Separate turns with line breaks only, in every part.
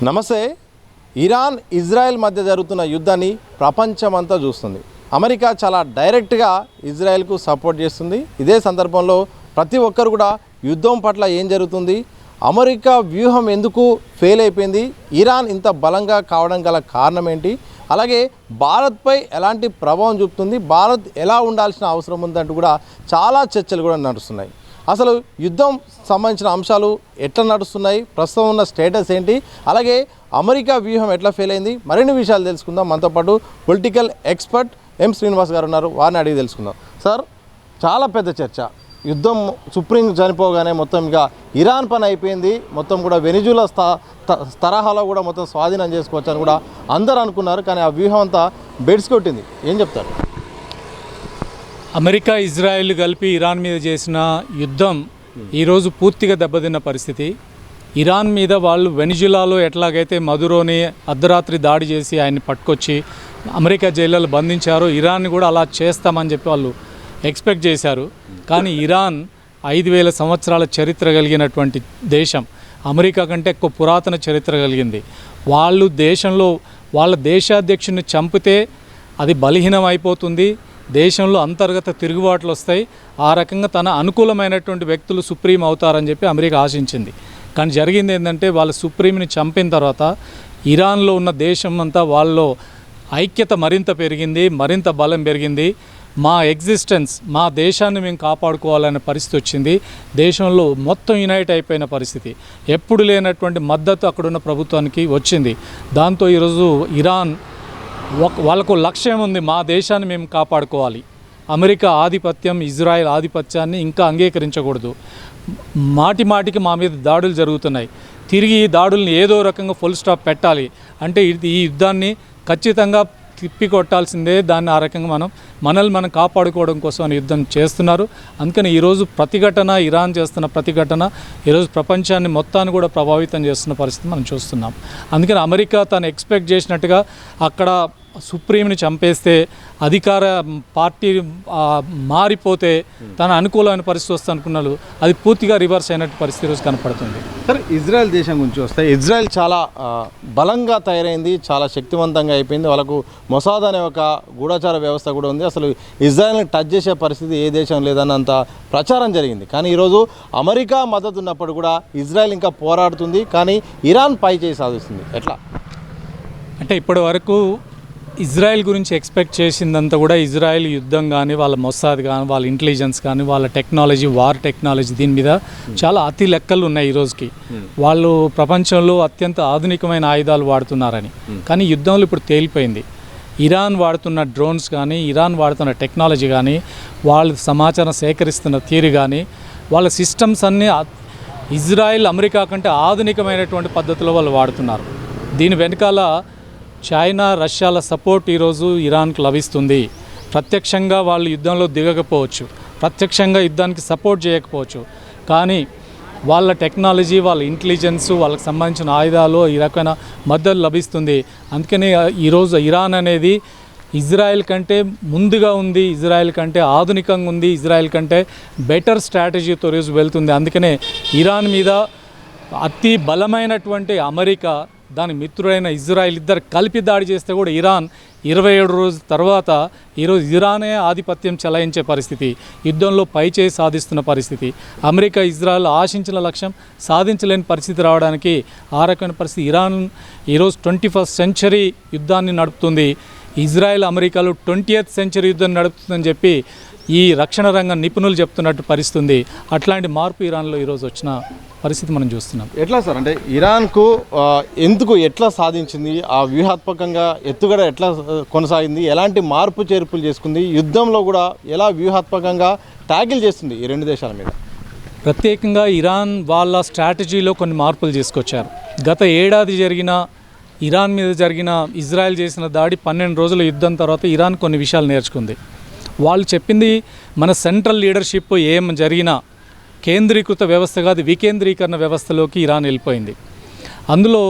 నమస్తే. Iran Israel మధ్య జరుగుతున్న యుద్ధాన్ని ప్రపంచమంతా చూస్తుంది. అమెరికా చాలా డైరెక్ట్గా ఇజ్రాయెల్కు సపోర్ట్ చేస్తుంది. ఇదే సందర్భంలో ప్రతి ఒక్కరు కూడా యుద్ధం పట్ల ఏం జరుగుతుంది, అమెరికా వ్యూహం ఎందుకు ఫెయిల్ అయిపోయింది, ఇరాన్ ఇంత బలంగా కావడం గల కారణం ఏంటి, అలాగే భారత్పై ఎలాంటి ప్రభావం చూపుతుంది, భారత్ ఎలా ఉండాల్సిన అవసరం ఉందంటూ కూడా చాలా చర్చలు కూడా నడుస్తున్నాయి. అసలు యుద్ధం సంబంధించిన అంశాలు ఎట్లా నడుస్తున్నాయి, ప్రస్తుతం ఉన్న స్టేటస్ ఏంటి, అలాగే అమెరికా వ్యూహం ఎట్లా ఫెయిల్ అయింది, మరిన్ని విషయాలు తెలుసుకుందాం. మనతో పాటు పొలిటికల్ ఎక్స్పర్ట్ ఎం శ్రీనివాస్ గారు ఉన్నారు, వారిని అడిగి తెలుసుకుందాం. సార్, చాలా పెద్ద చర్చ, యుద్ధం సుప్రీం చనిపోగానే మొత్తం ఇక ఇరాన్ పని అయిపోయింది, మొత్తం కూడా వెనిజులా తరహాలో కూడా మొత్తం స్వాధీనం చేసుకోవచ్చు అని కూడా అందరూ అనుకున్నారు. కానీ ఆ వ్యూహం అంతా బెడ్స్ కొట్టింది. ఏం చెప్తారు?
అమెరికా ఇజ్రాయెల్ కలిపి ఇరాన్ మీద చేసిన యుద్ధం ఈరోజు పూర్తిగా దెబ్బతిన్న పరిస్థితి. ఇరాన్ మీద వాళ్ళు వెనిజులాలో ఎట్లాగైతే మదురోని అర్ధరాత్రి దాడి చేసి ఆయన్ని పట్టుకొచ్చి అమెరికా జైళ్ళలో బంధించారో, ఇరాన్ని కూడా అలా చేస్తామని చెప్పి వాళ్ళు ఎక్స్పెక్ట్ చేశారు. కానీ ఇరాన్ 5000 సంవత్సరాల చరిత్ర కలిగినటువంటి దేశం, అమెరికా కంటే ఎక్కువ పురాతన చరిత్ర కలిగింది. వాళ్ళు దేశంలో వాళ్ళ దేశాధ్యక్షుడిని చంపితే అది బలహీనం అయిపోతుంది, దేశంలో అంతర్గత తిరుగుబాట్లు వస్తాయి, ఆ రకంగా తన అనుకూలమైనటువంటి వ్యక్తులు సుప్రీం అవుతారని చెప్పి అమెరికా ఆశించింది. కానీ జరిగింది ఏంటంటే, వాళ్ళ సుప్రీంని చంపిన తర్వాత ఇరాన్లో ఉన్న దేశం అంతా వాళ్ళలో ఐక్యత మరింత పెరిగింది, మరింత బలం పెరిగింది. మా ఎగ్జిస్టెన్స్, మా దేశాన్ని మేము కాపాడుకోవాలనే పరిస్థితి వచ్చింది. దేశంలో మొత్తం యునైట్ అయిపోయిన పరిస్థితి, ఎప్పుడు లేనటువంటి మద్దతు అక్కడున్న ప్రభుత్వానికి వచ్చింది. దాంతో ఈరోజు ఇరాన్ వాళ్ళకు లక్ష్యం ఉంది, మా దేశాన్ని మేము కాపాడుకోవాలి, అమెరికా ఆధిపత్యం, ఇజ్రాయెల్ ఆధిపత్యాన్ని ఇంకా అంగీకరించకూడదు. మాటి మాటికి మా మీద దాడులు జరుగుతున్నాయి, తిరిగి ఈ దాడుల్ని ఏదో రకంగా ఫుల్ స్టాప్ పెట్టాలి అంటే ఈ యుద్ధాన్ని ఖచ్చితంగా తిప్పికొట్టాల్సిందే. దాన్ని ఆ రకంగా మనల్ని మనం కాపాడుకోవడం కోసం అని యుద్ధం చేస్తున్నారు. అందుకని ఈరోజు ప్రతిఘటన, ఇరాన్ చేస్తున్న ప్రతిఘటన ఈరోజు ప్రపంచాన్ని మొత్తాన్ని కూడా ప్రభావితం చేస్తున్న పరిస్థితి మనం చూస్తున్నాం. అందుకని అమెరికా తను ఎక్స్పెక్ట్ చేసినట్టుగా అక్కడ సుప్రీంని చంపేస్తే, అధికార పార్టీ మారిపోతే తన అనుకూలమైన పరిస్థితి వస్తుంది అనుకున్నారు. అది పూర్తిగా రివర్స్ అయినట్టు పరిస్థితి ఈరోజు కనపడుతుంది.
సరే, ఇజ్రాయెల్ దేశం గురించి వస్తే, ఇజ్రాయెల్ చాలా బలంగా తయారైంది, చాలా శక్తివంతంగా అయిపోయింది. వాళ్ళకు మొసాద్ అనే ఒక గూఢచార వ్యవస్థ కూడా ఉంది. అసలు ఇజ్రాయెల్ని టచ్ చేసే పరిస్థితి ఏ దేశం లేదన్నంత ప్రచారం జరిగింది. కానీ ఈరోజు అమెరికా మద్దతు ఉన్నప్పుడు కూడా ఇజ్రాయెల్ ఇంకా పోరాడుతుంది, కానీ ఇరాన్ పై చేయి సాధిస్తుంది. ఎట్లా
అంటే ఇప్పటి వరకు ఇజ్రాయెల్ గురించి ఎక్స్పెక్ట్ చేసిందంతా కూడా ఇజ్రాయెల్ యుద్ధం కానీ, వాళ్ళ మొసాద్ కానీ, వాళ్ళ ఇంటెలిజెన్స్ కానీ, వాళ్ళ టెక్నాలజీ, వార్ టెక్నాలజీ, దీని మీద చాలా అతి లెక్కలు ఉన్నాయి. ఈ రోజుకి వాళ్ళు ప్రపంచంలో అత్యంత ఆధునికమైన ఆయుధాలు వాడుతున్నారని. కానీ యుద్ధంలో ఇప్పుడు తేలిపోయింది, ఇరాన్ వాడుతున్న డ్రోన్స్ కానీ, ఇరాన్ వాడుతున్న టెక్నాలజీ కానీ, వాళ్ళు సమాచారం సేకరిస్తున్న తీరు కానీ, వాళ్ళ సిస్టమ్స్ అన్నీ ఇజ్రాయెల్ అమెరికా కంటే ఆధునికమైనటువంటి పద్ధతిలో వాళ్ళు వాడుతున్నారు. దీని వెనకాల చైనా, రష్యాల సపోర్ట్ ఈరోజు ఇరాన్కు లభిస్తుంది. ప్రత్యక్షంగా వాళ్ళు యుద్ధంలో దిగకపోవచ్చు, ప్రత్యక్షంగా యుద్ధానికి సపోర్ట్ చేయకపోవచ్చు, కానీ వాళ్ళ టెక్నాలజీ, వాళ్ళ ఇంటెలిజెన్స్, వాళ్ళకి సంబంధించిన ఆయుధాలు ఈ రకమైన మద్దతు లభిస్తుంది. అందుకని ఈరోజు ఇరాన్ అనేది ఇజ్రాయెల్ కంటే ముందుగా ఉంది, ఇజ్రాయెల్ కంటే ఆధునికంగా ఉంది, ఇజ్రాయెల్ కంటే బెటర్ స్ట్రాటజీతో రోజు వెళ్తుంది. అందుకనే ఇరాన్ మీద అతి బలమైనటువంటి అమెరికా, దాని మిత్రుడైన ఇజ్రాయెల్ ఇద్దరు కలిపి దాడి చేస్తే కూడా ఇరాన్ 27 రోజుల తర్వాత ఈరోజు ఇరానే ఆధిపత్యం చెలాయించే పరిస్థితి, యుద్ధంలో పైచేయి సాధిస్తున్న పరిస్థితి. అమెరికా, ఇజ్రాయెల్ ఆశించిన లక్ష్యం సాధించలేని పరిస్థితి రావడానికి ఆ రకమైన పరిస్థితి. ఇరాన్ ఈరోజు 21st సెంచరీ యుద్ధాన్ని నడుపుతుంది, ఇజ్రాయెల్ అమెరికాలో 20th సెంచరీ యుద్ధం నడుపుతుందని చెప్పి ఈ రక్షణ రంగ నిపుణులు చెప్తున్నట్టు పరిస్థితుంది. అట్లాంటి మార్పు ఇరాన్లో ఈరోజు వచ్చిన పరిస్థితి మనం చూస్తున్నాం.
ఎట్లా సార్, అంటే ఇరాన్కు ఎట్లా సాధించింది, ఆ వ్యూహాత్మకంగా ఎత్తుగడ ఎట్లా కొనసాగింది, ఎలాంటి మార్పు చేర్పులు చేసుకుంది, యుద్ధంలో కూడా ఎలా వ్యూహాత్మకంగా ట్యాకిల్ చేస్తుంది ఈ రెండు దేశాల మీద?
ప్రత్యేకంగా ఇరాన్ వాళ్ళ స్ట్రాటజీలో కొన్ని మార్పులు చేసుకొచ్చారు. గత ఏడాది జరిగిన ఇరాన్ మీద జరిగిన ఇజ్రాయెల్ చేసిన దాడి 12 రోజుల యుద్ధం తర్వాత ఇరాన్ కొన్ని విషయాలు నేర్చుకుంది. వాళ్ళు చెప్పింది, మన సెంట్రల్ లీడర్షిప్ ఏం జరిగినా కేంద్రీకృత వ్యవస్థ కాదు, వికేంద్రీకరణ వ్యవస్థలోకి ఇరాన్ వెళ్ళిపోయింది. అందులో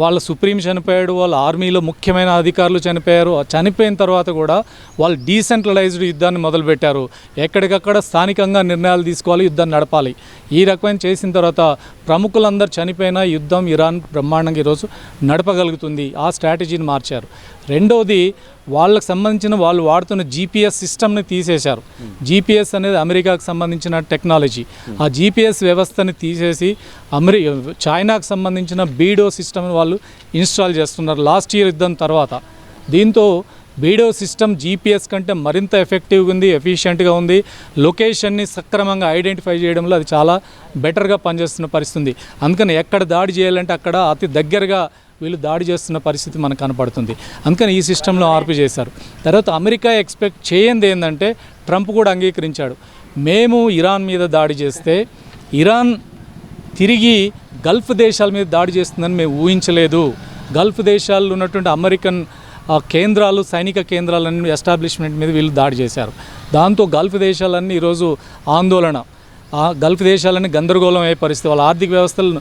వాళ్ళ సుప్రీం చనిపోయాడు, వాళ్ళ ఆర్మీలో ముఖ్యమైన అధికారులు చనిపోయారు. చనిపోయిన తర్వాత కూడా వాళ్ళు డీసెంట్రలైజ్డ్ యుద్ధాన్ని మొదలుపెట్టారు. ఎక్కడికక్కడ స్థానికంగా నిర్ణయాలు తీసుకోవాలి, యుద్ధాన్ని నడపాలి. ఈ రకమైన చేసిన తర్వాత ప్రముఖులందరూ చనిపోయిన యుద్ధం ఇరాన్ బ్రహ్మాండంగా ఈరోజు నడపగలుగుతుంది. ఆ స్ట్రాటజీని మార్చారు. రెండవది, వాళ్ళకి సంబంధించిన వాళ్ళు వాడుతున్న జీపీఎస్ సిస్టమ్ని తీసేశారు. జీపీఎస్ అనేది అమెరికాకు సంబంధించిన టెక్నాలజీ. ఆ జీపీఎస్ వ్యవస్థని తీసేసి చైనాకు సంబంధించిన బీడో సిస్టమ్ని వాళ్ళు ఇన్స్టాల్ చేస్తున్నారు లాస్ట్ ఇయర్ యుద్ధం తర్వాత. దీంతో బీడో సిస్టమ్ జీపీఎస్ కంటే మరింత ఎఫెక్టివ్గా ఉంది, ఎఫిషియెంట్గా ఉంది. లొకేషన్ని సక్రమంగా ఐడెంటిఫై చేయడంలో అది చాలా బెటర్గా పనిచేస్తున్న పరిస్థితి. అందుకని ఎక్కడ దాడి చేయాలంటే అక్కడ అతి దగ్గరగా వీళ్ళు దాడి చేస్తున్న పరిస్థితి మనకు కనపడుతుంది. అందుకని ఈ సిస్టంలో మార్పు చేశారు. తర్వాత అమెరికా ఎక్స్పెక్ట్ చేయంది ఏంటంటే ట్రంప్ కూడా అంగీకరించాడు. మేము ఇరాన్ మీద దాడి చేస్తే ఇరాన్ తిరిగి గల్ఫ్ దేశాల మీద దాడి చేస్తుందని మేము ఊహించలేదు. గల్ఫ్ దేశాల్లో ఉన్నటువంటి అమెరికన్ కేంద్రాలు, సైనిక కేంద్రాలన్నీ ఎస్టాబ్లిష్మెంట్ మీద వీళ్ళు దాడి చేశారు. దాంతో గల్ఫ్ దేశాలన్నీ ఈరోజు ఆందోళన, గల్ఫ్ దేశాలన్నీ గందరగోళం అయ్యే పరిస్థితి. వాళ్ళ ఆర్థిక వ్యవస్థలు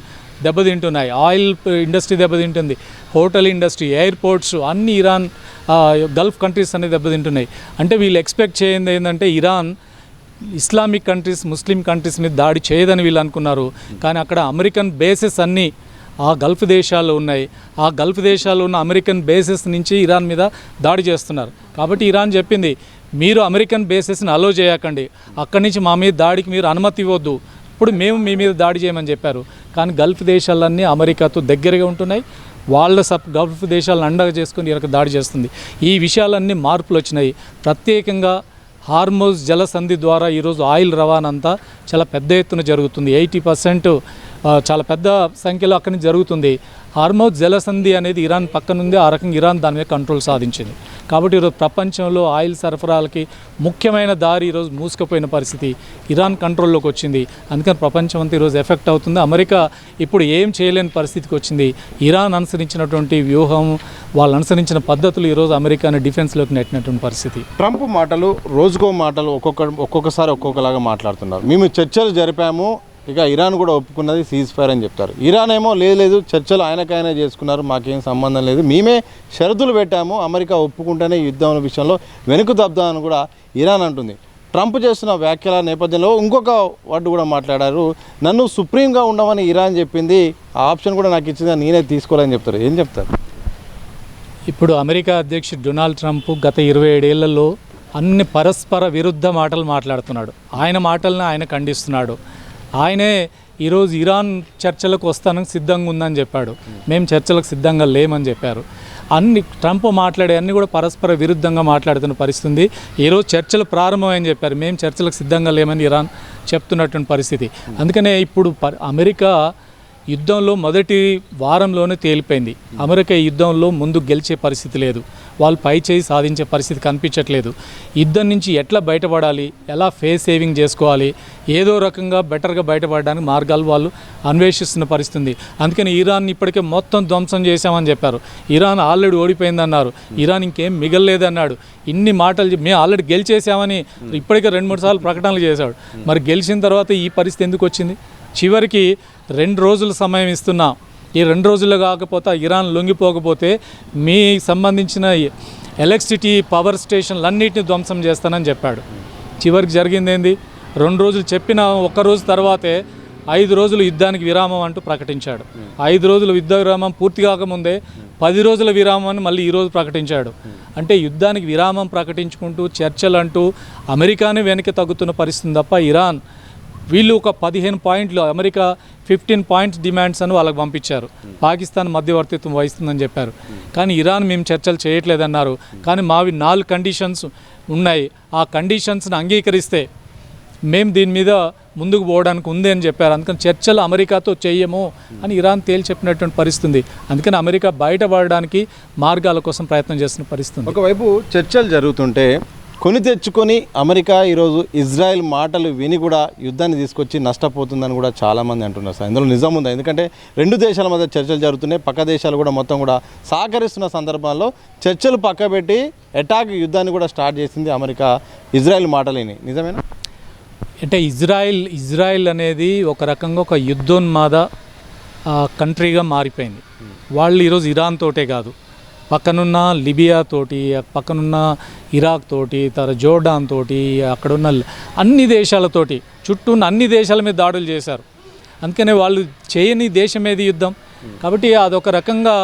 దెబ్బతింటున్నాయి. ఆయిల్ ఇండస్ట్రీ దెబ్బతింటుంది, హోటల్ ఇండస్ట్రీ, ఎయిర్పోర్ట్స్ అన్నీ ఇరాన్ గల్ఫ్ కంట్రీస్ అనేది దెబ్బతింటున్నాయి. అంటే వీళ్ళు ఎక్స్పెక్ట్ చేయండి ఏంటంటే Iran Islamic countries, Muslim countries మీద దాడి చేయదని వీళ్ళు అనుకున్నారు. కానీ అక్కడ అమెరికన్ బేసెస్ అన్నీ ఆ గల్ఫ్ దేశాల్లో ఉన్నాయి. ఆ గల్ఫ్ దేశాల్లో ఉన్న అమెరికన్ బేసెస్ నుంచి ఇరాన్ మీద దాడి చేస్తున్నారు. కాబట్టి ఇరాన్ చెప్పింది, మీరు అమెరికన్ బేసెస్ని అలో చేయకండి, అక్కడి నుంచి మా మీద దాడికి మీరు అనుమతి ఇవ్వద్దు, ఇప్పుడు మేము మీ మీద దాడి చేయమని చెప్పారు. కానీ గల్ఫ్ దేశాలన్నీ అమెరికాతో దగ్గరగా ఉంటున్నాయి. వాళ్ళ గల్ఫ్ దేశాలను అండగా చేసుకుని ఇరాక్ దాడి చేస్తుంది. ఈ విషయాలన్నీ మార్పులు వచ్చినాయి. ప్రత్యేకంగా హార్మోజ్ జలసంధి ద్వారా ఈరోజు ఆయిల్ రవాణా అంతా చాలా పెద్ద ఎత్తున జరుగుతుంది. 80% చాలా పెద్ద సంఖ్యలో అక్కడి నుంచి జరుగుతుంది. హార్మోజ్ జలసంధి అనేది ఇరాన్ పక్కనుంది. ఆ రకంగా ఇరాన్ దాని మీద కంట్రోల్ సాధించింది. కాబట్టి ఈరోజు ప్రపంచంలో ఆయిల్ సరఫరాలకి ముఖ్యమైన దారి ఈరోజు మూసుకుపోయిన పరిస్థితి ఇరాన్ కంట్రోల్లోకి వచ్చింది. అందుకని ప్రపంచం అంతా ఈరోజు ఎఫెక్ట్ అవుతుంది. అమెరికా ఇప్పుడు ఏం చేయలేని పరిస్థితికి వచ్చింది. ఇరాన్ అనుసరించినటువంటి వ్యూహం, వాళ్ళు అనుసరించిన పద్ధతులు ఈరోజు అమెరికాని డిఫెన్స్లోకి నెట్టినటువంటి పరిస్థితి.
ట్రంప్ మాటలు రోజుకో మాటలు ఒక్కొక్కసారి ఒక్కొక్కలాగా మాట్లాడుతున్నారు. మేము చర్చలు జరిపాము, ఇక ఇరాన్ కూడా ఒప్పుకున్నది సీజ్ ఫైర్ అని చెప్తారు. ఇరాన్ ఏమో లేదు చర్చలు ఆయనకైనా చేసుకున్నారు, మాకేం సంబంధం లేదు, మేమే షరతులు పెట్టాము, అమెరికా ఒప్పుకుంటేనే యుద్ధం విషయంలో వెనుక తప్పుదామని కూడా ఇరాన్ అంటుంది. ట్రంప్ చేస్తున్న వ్యాఖ్యల నేపథ్యంలో ఇంకొక వర్డ్ కూడా మాట్లాడారు. నన్ను సుప్రీంగా ఉండమని ఇరాన్ చెప్పింది, ఆ ఆప్షన్ కూడా నాకు ఇచ్చింది, నేనే తీసుకోవాలని చెప్తారు. ఏం చెప్తారు?
ఇప్పుడు అమెరికా అధ్యక్షుడు డొనాల్డ్ ట్రంప్ గత 27 ఏళ్లలో అన్ని పరస్పర విరుద్ధ మాటలు మాట్లాడుతున్నాడు. ఆయన మాటలను ఆయన ఖండిస్తున్నాడు. ఆయనే ఈరోజు ఇరాన్ చర్చలకు వస్తానికి సిద్ధంగా ఉందని చెప్పాడు. మేము చర్చలకు సిద్ధంగా లేమని చెప్పారు. ట్రంప్ మాట్లాడే అన్నీ కూడా పరస్పర విరుద్ధంగా మాట్లాడుతున్న పరిస్థితి. ఈరోజు చర్చలు ప్రారంభమని చెప్పారు, మేము చర్చలకు సిద్ధంగా లేమని ఇరాన్ చెప్తున్నటువంటి పరిస్థితి. అందుకనే ఇప్పుడు అమెరికా యుద్ధంలో మొదటి వారంలోనే తేలిపోయింది. అమెరికా ఈ యుద్ధంలో ముందు గెలిచే పరిస్థితి లేదు, వాళ్ళు పై చేయి సాధించే పరిస్థితి కనిపించట్లేదు. యుద్ధం నుంచి ఎట్లా బయటపడాలి, ఎలా ఫేస్ సేవింగ్ చేసుకోవాలి, ఏదో రకంగా బెటర్గా బయటపడడానికి మార్గాలు వాళ్ళు అన్వేషిస్తున్న పరిస్థితి. అందుకని ఇరాన్ ఇప్పటికే మొత్తం ధ్వంసం చేశామని చెప్పారు. ఇరాన్ ఆల్రెడీ ఓడిపోయిందన్నారు, ఇరాన్ ఇంకేం మిగలలేదన్నాడు. ఇన్ని మాటలు మేము ఆల్రెడీ గెలిచేసామని ఇప్పటికే 2-3 సార్లు ప్రకటనలు చేశాడు. మరి గెలిచిన తర్వాత ఈ పరిస్థితి ఎందుకు వచ్చింది? చివరికి 2 రోజుల సమయం ఇస్తున్నా, ఈ 2 రోజుల్లో కాకపోతే ఇరాన్ లొంగిపోకపోతే మీ సంబంధించిన ఎలక్ట్రిసిటీ పవర్ స్టేషన్లన్నింటినీ ధ్వంసం చేస్తానని చెప్పాడు. చివరికి జరిగింది ఏంది? 2 రోజులు చెప్పిన 1 రోజు తర్వాతే 5 రోజులు యుద్ధానికి విరామం అంటూ ప్రకటించాడు. 5 రోజుల యుద్ధ విరామం పూర్తి కాకముందే 10 రోజుల విరామం అని మళ్ళీ ఈరోజు ప్రకటించాడు. అంటే యుద్ధానికి విరామం ప్రకటించుకుంటూ చర్చలు అంటూ అమెరికానే వెనక్కి తగ్గుతున్న పరిస్థితి తప్ప ఇరాన్ వీళ్ళు ఒక 15 పాయింట్లు, అమెరికా 15 పాయింట్స్ డిమాండ్స్ అని వాళ్ళకి పంపించారు. పాకిస్తాన్ మధ్యవర్తిత్వం వహిస్తుందని చెప్పారు. కానీ ఇరాన్ మేము చర్చలు చేయట్లేదన్నారు. కానీ మావి 4 కండిషన్స్ ఉన్నాయి, ఆ కండిషన్స్ని అంగీకరిస్తే మేము దీని మీద ముందుకు పోవడానికి ఉంది అని చెప్పారు. అందుకని చర్చలు అమెరికాతో చేయము అని ఇరాన్ తేల్చెప్పినటువంటి పరిస్థితి. అందుకని అమెరికా బయటపడడానికి మార్గాల కోసం ప్రయత్నం చేస్తున్న పరిస్థితి.
ఒకవైపు చర్చలు జరుగుతుంటే కొని తెచ్చుకొని అమెరికా ఈరోజు ఇజ్రాయెల్ మాటలు విని కూడా యుద్ధాన్ని తీసుకొచ్చి నష్టపోతుందని కూడా చాలామంది అంటున్నారు సార్. ఇందులో నిజం ఉందా? ఎందుకంటే 2 దేశాల మధ్య చర్చలు జరుగుతున్నాయి, పక్క దేశాలు కూడా మొత్తం కూడా సహకరిస్తున్న సందర్భాల్లో చర్చలు పక్కబెట్టి అటాక్ యుద్ధాన్ని కూడా స్టార్ట్ చేసింది అమెరికా ఇజ్రాయెల్ మాటలేని. నిజమేనా?
అంటే ఇజ్రాయెల్ అనేది ఒక రకంగా ఒక యుద్ధోన్మాద కంట్రీగా మారిపోయింది. వాళ్ళు ఈరోజు ఇరాన్ తోటే కాదు, పక్కనున్న లిబియా తోటి, పక్కనున్న ఇరాక్ తోటి, జోర్డాన్ తోటి, అక్కడున్న అన్ని దేశాలతోటి, చుట్టూ ఉన్న అన్ని దేశాల మీద దాడులు చేశారు. అందుకనే వాళ్ళు చేయని దేశం ఏది యుద్ధం. కాబట్టి అదొక రకంగా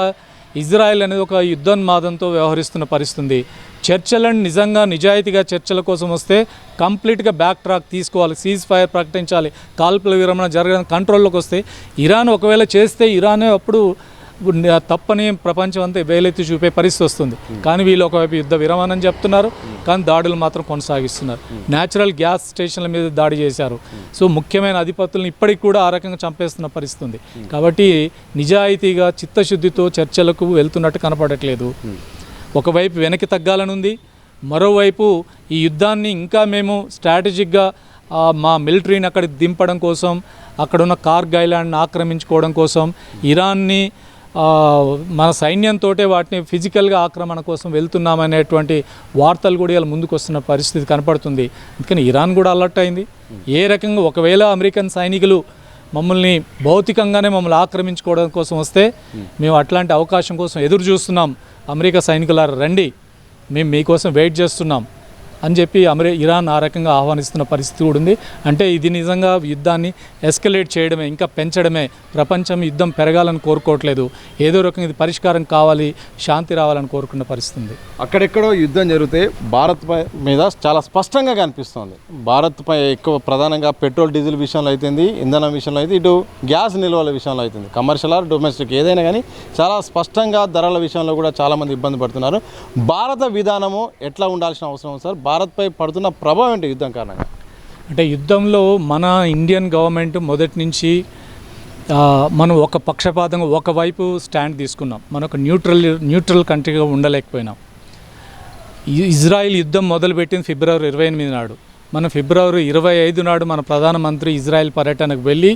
ఇజ్రాయెల్ అనేది ఒక యుద్ధోన్మాదంతో వ్యవహరిస్తున్న పరిస్థితి. చర్చలను నిజంగా నిజాయితీగా చర్చల కోసం వస్తే కంప్లీట్గా బ్యాక్ ట్రాక్ తీసుకోవాలి, సీజ్ ఫైర్ ప్రకటించాలి, కాల్పుల విరమణ జరగడం కంట్రోల్లోకి వస్తే, ఇరాన్ ఒకవేళ చేస్తే ఇరానే అప్పుడు తప్పని ప్రపంచం అంతా వేలెత్తి చూపే పరిస్థితి వస్తుంది. కానీ వీళ్ళు ఒకవైపు యుద్ధ విరమణని చెప్తున్నారు, కానీ దాడులు మాత్రం కొనసాగిస్తున్నారు. న్యాచురల్ గ్యాస్ స్టేషన్ల మీద దాడి చేశారు. సో ముఖ్యమైన అధిపతులను ఇప్పటికి కూడా ఆ రకంగా చంపేస్తున్న పరిస్థితి ఉంది. కాబట్టి నిజాయితీగా చిత్తశుద్ధితో చర్చలకు వెళ్తున్నట్టు కనపడట్లేదు. ఒకవైపు వెనక్కి తగ్గాలనుంది, మరోవైపు ఈ యుద్ధాన్ని ఇంకా మేము స్ట్రాటజిక్గా మా మిలిటరీని అక్కడికి దింపడం కోసం, అక్కడున్న కార్గ్ ఐలాండ్ని ఆక్రమించుకోవడం కోసం, ఇరాన్ని మన సైన్యంతో వాటిని ఫిజికల్గా ఆక్రమణ కోసం వెళ్తున్నామనేటువంటి వార్తలు కూడా ఇలా ముందుకు వస్తున్న పరిస్థితి కనపడుతుంది. అందుకని ఇరాన్ కూడా అలర్ట్ అయింది. ఏ రకంగా ఒకవేళ అమెరికన్ సైనికులు మమ్మల్ని భౌతికంగానే మమ్మల్ని ఆక్రమించుకోవడం కోసం వస్తే మేము అట్లాంటి అవకాశం కోసం ఎదురు చూస్తున్నాం, అమెరికా సైనికులారా రండి, మేము మీకోసం వెయిట్ చేస్తున్నాం అని చెప్పి ఇరాన్ ఆ రకంగా ఆహ్వానిస్తున్న పరిస్థితి కూడా ఉంది. అంటే ఇది నిజంగా యుద్ధాన్ని ఎస్కలేట్ చేయడమే, ఇంకా పెంచడమే. ప్రపంచం యుద్ధం పెరగాలని కోరుకోవట్లేదు, ఏదో రకంగా ఇది పరిష్కారం కావాలి, శాంతి రావాలని కోరుకున్న పరిస్థితి ఉంది.
అక్కడెక్కడో యుద్ధం జరిగితే భారత్ మీద చాలా స్పష్టంగా కనిపిస్తుంది. భారత్పై ఎక్కువ ప్రధానంగా పెట్రోల్ డీజిల్ విషయంలో అవుతుంది, ఇంధనం విషయంలో అయితే, ఇటు గ్యాస్ నిల్వల విషయంలో అవుతుంది, కమర్షియల్ ఆర్ డొమెస్టిక్ ఏదైనా కానీ చాలా స్పష్టంగా ధరల విషయంలో కూడా చాలామంది ఇబ్బంది పడుతున్నారు. భారత విధానము ఎట్లా ఉండాల్సిన అవసరం సార్? భారత్పై పడుతున్న ప్రభావం ఏంటి యుద్ధం కారణంగా?
అంటే యుద్ధంలో మన ఇండియన్ గవర్నమెంట్ మొదటి నుంచి మనం ఒక పక్షపాతంగా ఒకవైపు స్టాండ్ తీసుకున్నాం. మనం ఒక న్యూట్రల్ కంట్రీగా ఉండలేకపోయినాం. ఇజ్రాయిల్ యుద్ధం మొదలుపెట్టింది ఫిబ్రవరి 28 నాడు. మనం ఫిబ్రవరి 25 నాడు మన ప్రధానమంత్రి ఇజ్రాయెల్ పర్యటనకు వెళ్ళి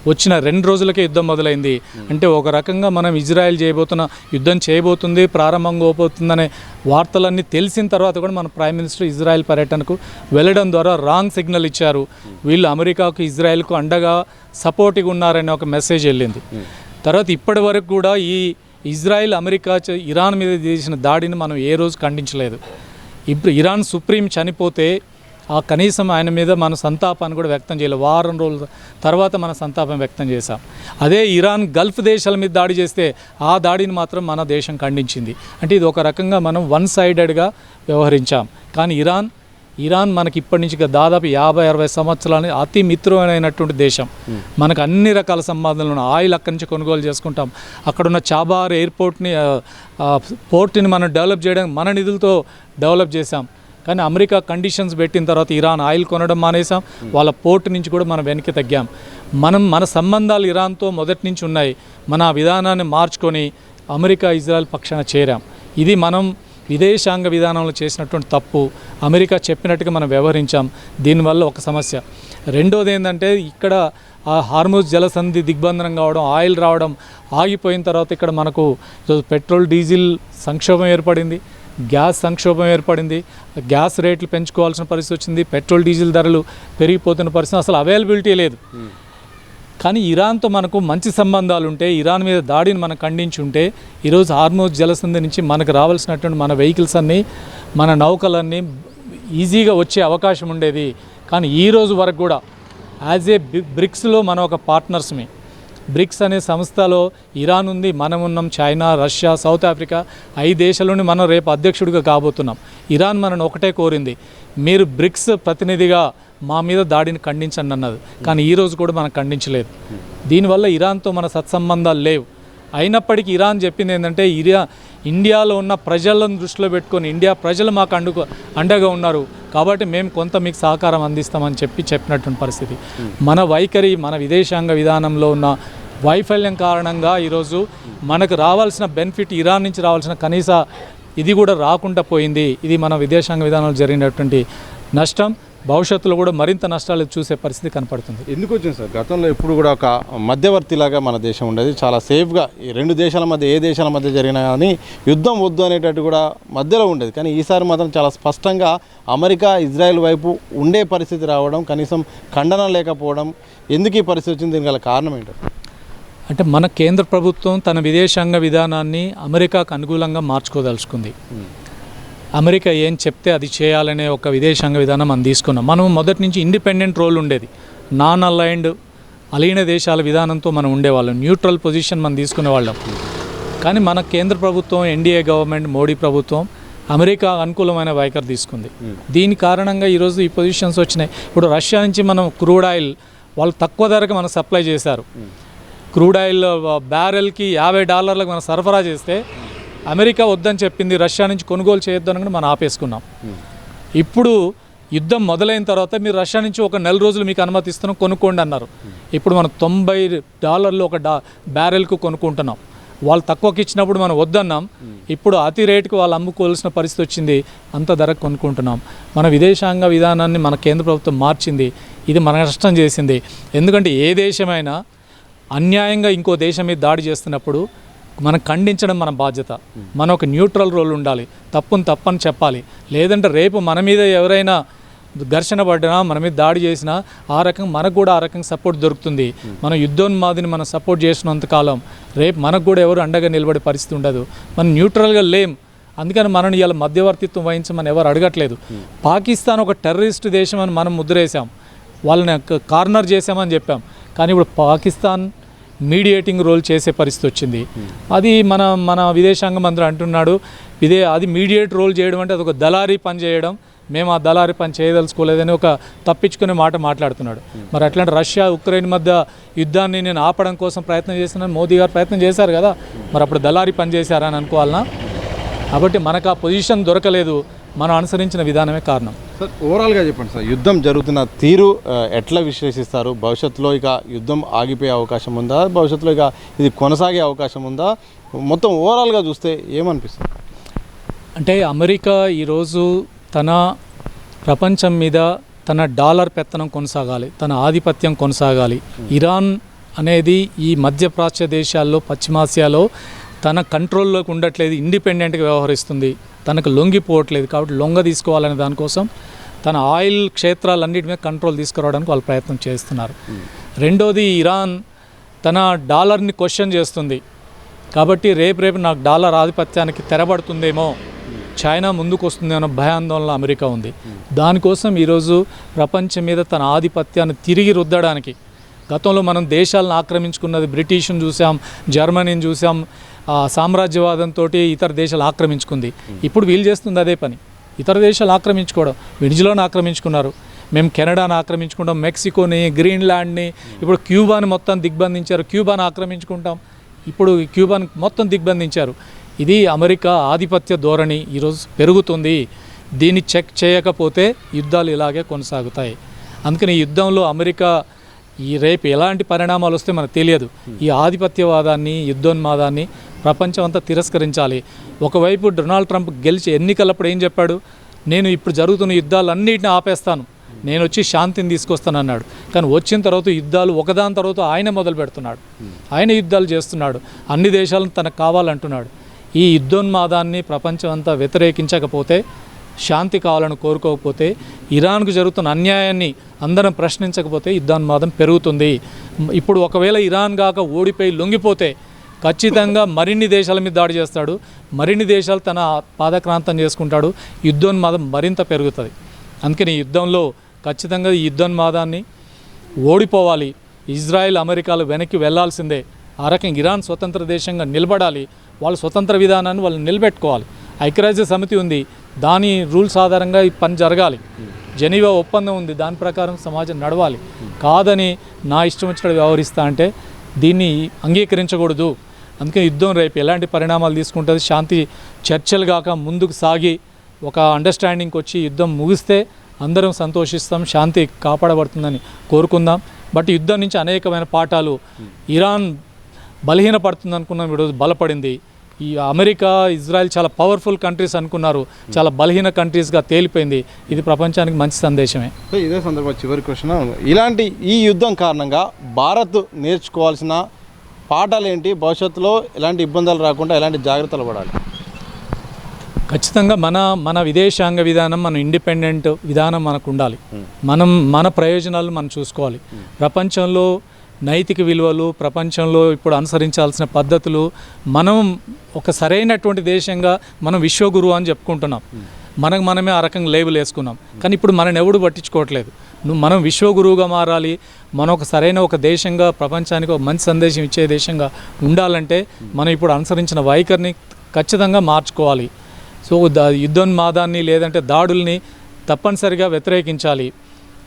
వచ్చిన 2 రోజులకే యుద్ధం మొదలైంది. అంటే ఒక రకంగా మనం ఇజ్రాయెల్ యుద్ధం చేయబోతుంది, ప్రారంభంగా పోతుందనే వార్తలన్నీ తెలిసిన తర్వాత కూడా మన ప్రైమ్ మినిస్టర్ ఇజ్రాయెల్ పర్యటనకు వెళ్ళడం ద్వారా రాంగ్ సిగ్నల్ ఇచ్చారు. వీళ్ళు అమెరికాకు ఇజ్రాయెల్కు అండగా సపోర్టివ్గా ఉన్నారనే ఒక మెసేజ్ వెళ్ళింది. తర్వాత ఇప్పటి వరకు కూడా ఈ ఇజ్రాయెల్ అమెరికా ఇరాన్ మీద చేసిన దాడిని మనం ఏ రోజు ఖండించలేదు. ఇప్పుడు ఇరాన్ సుప్రీం చనిపోతే కనీసం ఆయన మీద మన సంతాపాన్ని కూడా వ్యక్తం చేయలేదు. వారం రోజుల తర్వాత మన సంతాపం వ్యక్తం చేశాం. అదే ఇరాన్ గల్ఫ్ దేశాల మీద దాడి చేస్తే ఆ దాడిని మాత్రం మన దేశం ఖండించింది. అంటే ఇది ఒక రకంగా మనం వన్ సైడెడ్గా వ్యవహరించాం. కానీ ఇరాన్ మనకి ఇప్పటి నుంచి దాదాపు 50-60 సంవత్సరాలు అతి మిత్రమైనటువంటి దేశం. మనకు అన్ని రకాల సంబంధాలు ఉన్నాయి. ఆయిల్ అక్కడి నుంచి కొనుగోలు చేసుకుంటాం. అక్కడున్న చాబార్ పోర్ట్ని మనం డెవలప్ చేయడానికి మన నిధులతో డెవలప్ చేశాం. కానీ అమెరికా కండిషన్స్ పెట్టిన తర్వాత ఇరాన్ ఆయిల్ కొనడం మానేసాం. వాళ్ళ పోర్ట్ నుంచి కూడా మనం వెనక్కి తగ్గాం. మన సంబంధాలు ఇరాన్తో మొదటి నుంచి ఉన్నాయి. మన విధానాన్ని మార్చుకొని అమెరికా ఇజ్రాయెల్ పక్షాన చేరాం. ఇది మనం విదేశాంగ విధానంలో చేసినటువంటి తప్పు. అమెరికా చెప్పినట్టుగా మనం వ్యవహరించాం. దీనివల్ల ఒక సమస్య. రెండోది ఏంటంటే ఇక్కడ హార్మూజ్ జలసంధి దిగ్బంధనం కావడం, ఆయిల్ రావడం ఆగిపోయిన తర్వాత ఇక్కడ మనకు పెట్రోల్ డీజిల్ సంక్షోభం ఏర్పడింది, గ్యాస్ సంక్షోభం ఏర్పడింది, గ్యాస్ రేట్లు పెంచుకోవాల్సిన పరిస్థితి వచ్చింది, పెట్రోల్ డీజిల్ ధరలు పెరిగిపోతున్న పరిస్థితి, అసలు అవైలబిలిటీ లేదు. కానీ ఇరాన్తో మనకు మంచి సంబంధాలు ఉంటే, ఇరాన్ మీద దాడిని మనం ఖండించి ఉంటే ఈరోజు హార్మూజ్ జలసంధి నుంచి మనకు రావాల్సినటువంటి మన వెహికల్స్ అన్నీ, మన నౌకలన్నీ ఈజీగా వచ్చే అవకాశం ఉండేది. కానీ ఈరోజు వరకు కూడా యాజ్ ఏ బ్రిక్స్లో మనం ఒక పార్ట్నర్స్మి. బ్రిక్స్ అనే సంస్థలో ఇరాన్ ఉంది, మనం ఉన్నాం, చైనా, రష్యా, సౌత్ ఆఫ్రికా 5 దేశాలని మనం రేపు అధ్యక్షుడిగా కాబోతున్నాం. ఇరాన్ మనను ఒకటే కోరింది, మీరు బ్రిక్స్ ప్రతినిధిగా మా మీద దాడిని ఖండించండి అన్నది. కానీ ఈరోజు కూడా మనం ఖండించలేదు. దీనివల్ల ఇరాన్తో మన సత్సంబంధాలు లేవు. అయినప్పటికీ ఇరాన్ చెప్పింది ఏంటంటే, ఇండియాలో ఉన్న ప్రజలను దృష్టిలో పెట్టుకొని ఇండియా ప్రజలు మాకు అండగా ఉన్నారు కాబట్టి మేము కొంత మీకు సహకారం అందిస్తామని చెప్పినటువంటి పరిస్థితి. మన వైఖరి, మన విదేశాంగ విధానంలో ఉన్న వైఫల్యం కారణంగా ఈరోజు మనకు రావాల్సిన బెనిఫిట్, ఇరాన్ నుంచి రావాల్సిన కనీస ఇది కూడా రాకుండా పోయింది. ఇది మన విదేశాంగ విధానంలో జరిగినటువంటి నష్టం. భవిష్యత్తులో కూడా మరింత నష్టాలు చూసే పరిస్థితి కనపడుతుంది.
ఎందుకు వచ్చింది సార్? గతంలో ఎప్పుడు కూడా ఒక మధ్యవర్తిలాగా మన దేశం ఉండేది, చాలా సేఫ్గా ఈ 2 దేశాల మధ్య, ఏ దేశాల మధ్య జరిగినా కానీ యుద్ధం వద్దు అనేటట్టు కూడా మధ్యలో ఉండేది. కానీ ఈసారి మాత్రం చాలా స్పష్టంగా అమెరికా ఇజ్రాయెల్ వైపు ఉండే పరిస్థితి రావడం, కనీసం ఖండన లేకపోవడం, ఎందుకు ఈ పరిస్థితి వచ్చింది, దీని గల కారణం ఏంటో?
అంటే మన కేంద్ర ప్రభుత్వం తన విదేశాంగ విధానాన్ని అమెరికాకు అనుకూలంగా మార్చుకోదలుచుకుంది. అమెరికా ఏం చెప్తే అది చేయాలనే ఒక విదేశాంగ విధానం మనం తీసుకున్నాం. మనం మొదటి నుంచి ఇండిపెండెంట్ రోల్ ఉండేది, నాన్ అలైన్డ్ అలీన దేశాల విధానంతో మనం ఉండేవాళ్ళం, న్యూట్రల్ పొజిషన్ మనం తీసుకునేవాళ్ళం. కానీ మన కేంద్ర ప్రభుత్వం, ఎన్డీఏ గవర్నమెంట్, మోడీ ప్రభుత్వం అమెరికా అనుకూలమైన వైఖరి తీసుకుంది. దీని కారణంగా ఈరోజు ఈ పొజిషన్స్ వచ్చినాయి. ఇప్పుడు రష్యా నుంచి మనం క్రూడ్ ఆయిల్ వాళ్ళు తక్కువ ధరకు మనం సప్లై చేశారు. క్రూడ్ ఆయిల్ బ్యారెల్కి $50 మనం సరఫరా చేస్తే అమెరికా వద్దని చెప్పింది, రష్యా నుంచి కొనుగోలు చేయొద్దని కూడా మనం ఆపేసుకున్నాం. ఇప్పుడు యుద్ధం మొదలైన తర్వాత మీరు రష్యా నుంచి ఒక నెల రోజులు మీకు అనుమతిస్తున్నాం, కొనుక్కోండి అన్నారు. ఇప్పుడు మనం $90 ఒక బ్యారెల్కు కొనుక్కుంటున్నాం. వాళ్ళు తక్కువకి ఇచ్చినప్పుడు మనం వద్దన్నాం, ఇప్పుడు అతి రేటుకు వాళ్ళు అమ్ముకోవాల్సిన పరిస్థితి వచ్చింది, అంత ధరకు కొనుక్కుంటున్నాం. మన విదేశాంగ విధానాన్ని మన కేంద్ర ప్రభుత్వం మార్చింది. ఇది మన నష్టం చేసింది. ఎందుకంటే ఏ దేశమైనా అన్యాయంగా ఇంకో దేశం మీద దాడి చేస్తున్నప్పుడు మనం ఖండించడం మన బాధ్యత. మన ఒక న్యూట్రల్ రోల్ ఉండాలి, తప్పని చెప్పాలి. లేదంటే రేపు మన మీద ఎవరైనా ఘర్షణ పడ్డా, మన మీద దాడి చేసినా ఆ రకంగా మనకు కూడా ఆ రకంగా సపోర్ట్ దొరుకుతుంది. మనం యుద్ధోన్మాదిని మనం సపోర్ట్ చేసినంతకాలం రేపు మనకు కూడా ఎవరు అండగా నిలబడే పరిస్థితి ఉండదు. మనం న్యూట్రల్గా లేం. అందుకని మనం ఇలా మధ్యవర్తిత్వం వహించమని ఎవరు అడగట్లేదు. పాకిస్తాన్ ఒక టెర్రరిస్ట్ దేశం అని మనం ముద్రేసాం, వాళ్ళని కార్నర్ చేసామని చెప్పాం. కానీ ఇప్పుడు పాకిస్తాన్ మీడియేటింగ్ రోల్ చేసే పరిస్థితి వచ్చింది. అది మన విదేశాంగ మంత్రి అంటున్నాడు, అది మీడియేట్ రోల్ చేయడం అంటే అదొక దళారీ పని చేయడం, మేము ఆ దళారీ పని చేయదలుచుకోలేదని ఒక తప్పించుకునే మాట మాట్లాడుతున్నాడు. మరి అట్లాంటి రష్యా ఉక్రెయిన్ మధ్య యుద్ధాన్ని నేను ఆపడం కోసం ప్రయత్నం చేస్తున్నాను, మోదీ గారు ప్రయత్నం చేశారు కదా, మరి అప్పుడు దళారీ పని చేశారని అనుకోవాలనా? కాబట్టి మనకు ఆ పొజిషన్ దొరకలేదు, మనం అనుసరించిన విధానమే కారణం.
సార్ ఓవరాల్గా చెప్పండి సార్, యుద్ధం జరుగుతున్న తీరు ఎట్లా విశ్లేషిస్తారు? భవిష్యత్తులో ఇక యుద్ధం ఆగిపోయే అవకాశం ఉందా? భవిష్యత్తులో ఇక ఇది కొనసాగే అవకాశం ఉందా? మొత్తం ఓవరాల్గా చూస్తే ఏమనిపిస్తుంది?
అంటే అమెరికా ఈరోజు తన ప్రపంచం మీద తన డాలర్ పెత్తనం కొనసాగాలి, తన ఆధిపత్యం కొనసాగాలి. ఇరాన్ అనేది ఈ మధ్యప్రాచ్య దేశాల్లో, పశ్చిమాసియాలో తన కంట్రోల్లోకి ఉండట్లేదు, ఇండిపెండెంట్గా వ్యవహరిస్తుంది, తనకు లొంగిపోవట్లేదు. కాబట్టి లొంగ తీసుకోవాలనే దానికోసం తన ఆయిల్ క్షేత్రాలన్నిటి మీద కంట్రోల్ తీసుకురావడానికి వాళ్ళు ప్రయత్నం చేస్తున్నారు. రెండోది, ఇరాన్ తన డాలర్ని క్వశ్చన్ చేస్తుంది. కాబట్టి రేపు నాకు డాలర్ ఆధిపత్యానికి తెరబడుతుందేమో, చైనా ముందుకు వస్తుందేమో భయాందోళన అమెరికా ఉంది. దానికోసం ఈరోజు ప్రపంచం మీద తన ఆధిపత్యాన్ని తిరిగి రుద్దడానికి, గతంలో మనం దేశాలను ఆక్రమించుకున్నది బ్రిటిష్ను చూసాం, జర్మనీని చూసాం, సామ్రాజ్యవాదంతో ఇతర దేశాలు ఆక్రమించుకుంది. ఇప్పుడు వీళ్ళు చేస్తుంది అదే పని, ఇతర దేశాలు ఆక్రమించుకోవడం. వెనిజులాను ఆక్రమించుకున్నారు, మేము కెనడాను ఆక్రమించుకుంటాం, మెక్సికోని, గ్రీన్లాండ్ని, ఇప్పుడు క్యూబాని మొత్తం దిగ్బంధించారు, క్యూబాను ఆక్రమించుకుంటాం, ఇప్పుడు క్యూబాని మొత్తం దిగ్బంధించారు. ఇది అమెరికా ఆధిపత్య ధోరణి ఈరోజు పెరుగుతుంది. దీన్ని చెక్ చేయకపోతే యుద్ధాలు ఇలాగే కొనసాగుతాయి. అందుకని ఈ యుద్ధంలో అమెరికా రేపు ఎలాంటి పరిణామాలు వస్తే మనకు తెలియదు. ఈ ఆధిపత్యవాదాన్ని, యుద్ధోన్మాదాన్ని ప్రపంచం అంతా తిరస్కరించాలి. ఒకవైపు డొనాల్డ్ ట్రంప్ గెలిచి ఎన్నికలప్పుడు ఏం చెప్పాడు? నేను ఇప్పుడు జరుగుతున్న యుద్ధాలన్నింటినీ ఆపేస్తాను, నేను వచ్చి శాంతిని తీసుకొస్తానన్నాడు. కానీ వచ్చిన తర్వాత యుద్ధాలు ఒకదాని తర్వాత ఆయన మొదలు పెడుతున్నాడు, ఆయన యుద్ధాలు చేస్తున్నాడు, అన్ని దేశాలను తనకు కావాలంటున్నాడు. ఈ యుద్ధోన్మాదాన్ని ప్రపంచం అంతా వ్యతిరేకించకపోతే, శాంతి కావాలని కోరుకోకపోతే, ఇరాన్కు జరుగుతున్న అన్యాయాన్ని అందరం ప్రశ్నించకపోతే యుద్ధోన్మాదం పెరుగుతుంది. ఇప్పుడు ఒకవేళ ఇరాన్ కాక ఓడిపోయి లొంగిపోతే ఖచ్చితంగా మరిన్ని దేశాల మీద దాడి చేస్తాడు, మరిన్ని దేశాలు తన పాదక్రాంతం చేసుకుంటాడు, యుద్ధోన్మాదం మరింత పెరుగుతుంది. అందుకని ఈ యుద్ధంలో ఖచ్చితంగా ఈ యుద్ధోన్మాదాన్ని ఓడిపోవాలి. ఇజ్రాయెల్, అమెరికాలు వెనక్కి వెళ్లాల్సిందే. ఆ రకంగా ఇరాన్ స్వతంత్ర దేశంగా నిలబడాలి. వాళ్ళ స్వతంత్ర విధానాన్ని వాళ్ళు నిలబెట్టుకోవాలి. ఐక్యరాజ్య సమితి ఉంది, దాని రూల్స్ ఆధారంగా ఈ పని జరగాలి. జెనీవా ఒప్పందం ఉంది, దాని ప్రకారం సమాజం నడవాలి. కాదని నా ఇష్టం వచ్చినట్టు వ్యవహరిస్తా అంటే దీన్ని అంగీకరించకూడదు. అందుకే యుద్ధం రేపు ఎలాంటి పరిణామాలు తీసుకుంటుంది, శాంతి చర్చలు కాక ముందుకు సాగి ఒక అండర్స్టాండింగ్కి వచ్చి యుద్ధం ముగిస్తే అందరం సంతోషిస్తాం, శాంతి కాపాడబడుతుందని కోరుకుందాం. బట్ యుద్ధం నుంచి అనేకమైన పాఠాలు, ఇరాన్ బలహీనపడుతుంది అనుకున్నాం, ఈరోజు బలపడింది. ఈ అమెరికా, ఇజ్రాయెల్ చాలా పవర్ఫుల్ కంట్రీస్ అనుకున్నారు, చాలా బలహీన కంట్రీస్గా తేలిపోయింది. ఇది ప్రపంచానికి మంచి సందేశమే.
సో ఇదే సందర్భంగా చివరి క్వశ్చన్, ఇలాంటి ఈ యుద్ధం కారణంగా భారత్ నేర్చుకోవాల్సిన పాఠాలు ఏంటి? భవిష్యత్తులో ఎలాంటి ఇబ్బందులు రాకుండా ఎలాంటి జాగ్రత్తలు పడాలి?
ఖచ్చితంగా మన విదేశాంగ విధానం, మన ఇండిపెండెంట్ విధానం మనకు ఉండాలి. మన ప్రయోజనాలు మనం చూసుకోవాలి. ప్రపంచంలో నైతిక విలువలు, ప్రపంచంలో ఇప్పుడు అనుసరించాల్సిన పద్ధతులు, మనం ఒక సరైనటువంటి దేశంగా మనం విశ్వగురువు అని చెప్పుకుంటున్నాం. మనకు మనమే ఆ రకంగా లేబుల్ వేసుకున్నాం. కానీ ఇప్పుడు మనని ఎవడు పట్టించుకోవట్లేదు. మనం విశ్వగురువుగా మారాలి, మనం ఒక సరైన ఒక దేశంగా ప్రపంచానికి ఒక మంచి సందేశం ఇచ్చే దేశంగా ఉండాలంటే మనం ఇప్పుడు అనుసరించిన వైఖరిని ఖచ్చితంగా మార్చుకోవాలి. సో యుద్ధోన్మాదాన్ని లేదంటే దాడుల్ని తప్పనిసరిగా వ్యతిరేకించాలి,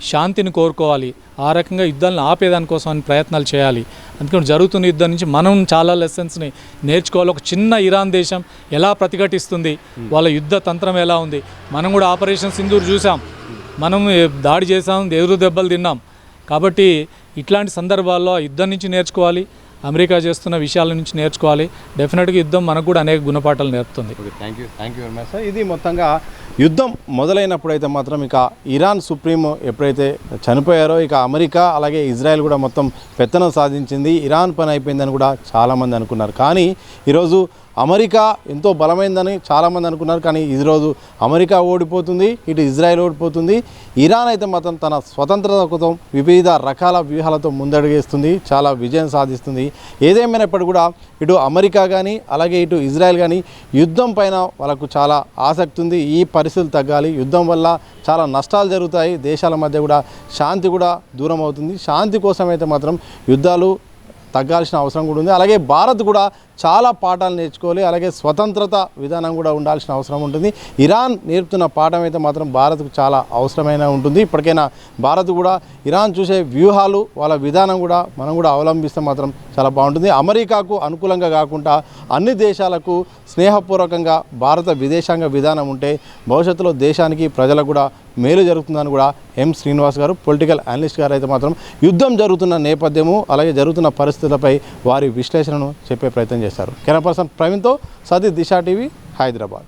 శాంతిని కోరుకోవాలి, ఆ రకంగా యుద్ధాలను ఆపేదానికోసం అని ప్రయత్నాలు చేయాలి. అందుకని జరుగుతున్న యుద్ధం నుంచి మనం చాలా లెసన్స్ని నేర్చుకోవాలి. ఒక చిన్న ఇరాన్ దేశం ఎలా ప్రతిఘటిస్తుంది, వాళ్ళ యుద్ధ తంత్రం ఎలా ఉంది. మనం కూడా ఆపరేషన్ సింధూర్ చూసాం, మనం దాడి చేసాం, ఎదురు దెబ్బలు తిన్నాం. కాబట్టి ఇట్లాంటి సందర్భాల్లో యుద్ధం నుంచి నేర్చుకోవాలి, అమెరికా చేస్తున్న విషయాల నుంచి నేర్చుకోవాలి. డెఫినెట్గా యుద్ధం మనకు కూడా అనేక గుణపాఠాలు నేర్పుతుంది.
Thank you very much sir. ఇది మొత్తంగా యుద్ధం మొదలైనప్పుడైతే మాత్రం ఇక ఇరాన్ సుప్రీం ఎప్పుడైతే చనిపోయారో ఇక అమెరికా అలాగే ఇజ్రాయెల్ కూడా మొత్తం పెత్తనం సాధించింది, ఇరాన్ పని అయిపోయిందని కూడా చాలామంది అనుకున్నారు. కానీ ఈరోజు అమెరికా ఎంతో బలమైందని చాలామంది అనుకున్నారు. కానీ ఈరోజు అమెరికా ఓడిపోతుంది, ఇటు ఇజ్రాయెల్ ఓడిపోతుంది. ఇరాన్ అయితే మాత్రం తన స్వతంత్రత కోసం వివిధ రకాల వ్యూహాలతో ముందడుగేస్తుంది, చాలా విజయం సాధిస్తుంది. ఏదేమైనప్పటికీ కూడా ఇటు అమెరికా కానీ అలాగే ఇటు ఇజ్రాయెల్ కానీ యుద్ధం పైన వాళ్ళకు చాలా ఆసక్తి ఉంది. ఈ పరిస్థితులు తగ్గాలి, యుద్ధం వల్ల చాలా నష్టాలు జరుగుతాయి, దేశాల మధ్య కూడా శాంతి కూడా దూరం అవుతుంది. శాంతి కోసం అయితే మాత్రం యుద్ధాలు తగ్గాల్సిన అవసరం కూడా ఉంది. అలాగే భారత్ కూడా చాలా పాఠాలు నేర్చుకోవాలి, అలాగే స్వతంత్రత విధానం కూడా ఉండాల్సిన అవసరం ఉంటుంది. ఇరాన్ నేర్పుతున్న పాఠం అయితే మాత్రం భారత్కు చాలా అవసరమైన ఉంటుంది. ఇప్పటికైనా భారత్ కూడా ఇరాన్ చూసే వ్యూహాలు వాళ్ళ విధానం కూడా మనం కూడా అవలంబిస్తే మాత్రం చాలా బాగుంటుంది. అమెరికాకు అనుకూలంగా కాకుండా అన్ని దేశాలకు స్నేహపూర్వకంగా భారత విదేశాంగ విధానం ఉంటే భవిష్యత్తులో దేశానికి ప్రజలకు కూడా మేలు జరుగుతుందని కూడా ఎం శ్రీనివాస్ గారు పొలిటికల్ అనలిస్ట్ గారు అయితే మాత్రం యుద్ధం జరుగుతున్న నేపథ్యము అలాగే జరుగుతున్న పరిస్థితులపై వారి విశ్లేషణను చెప్పే ప్రయత్నం చేశారు. కెమెరా పర్సన్ ప్రవీణ్తో సతీష్, దిశ టీవీ, హైదరాబాద్.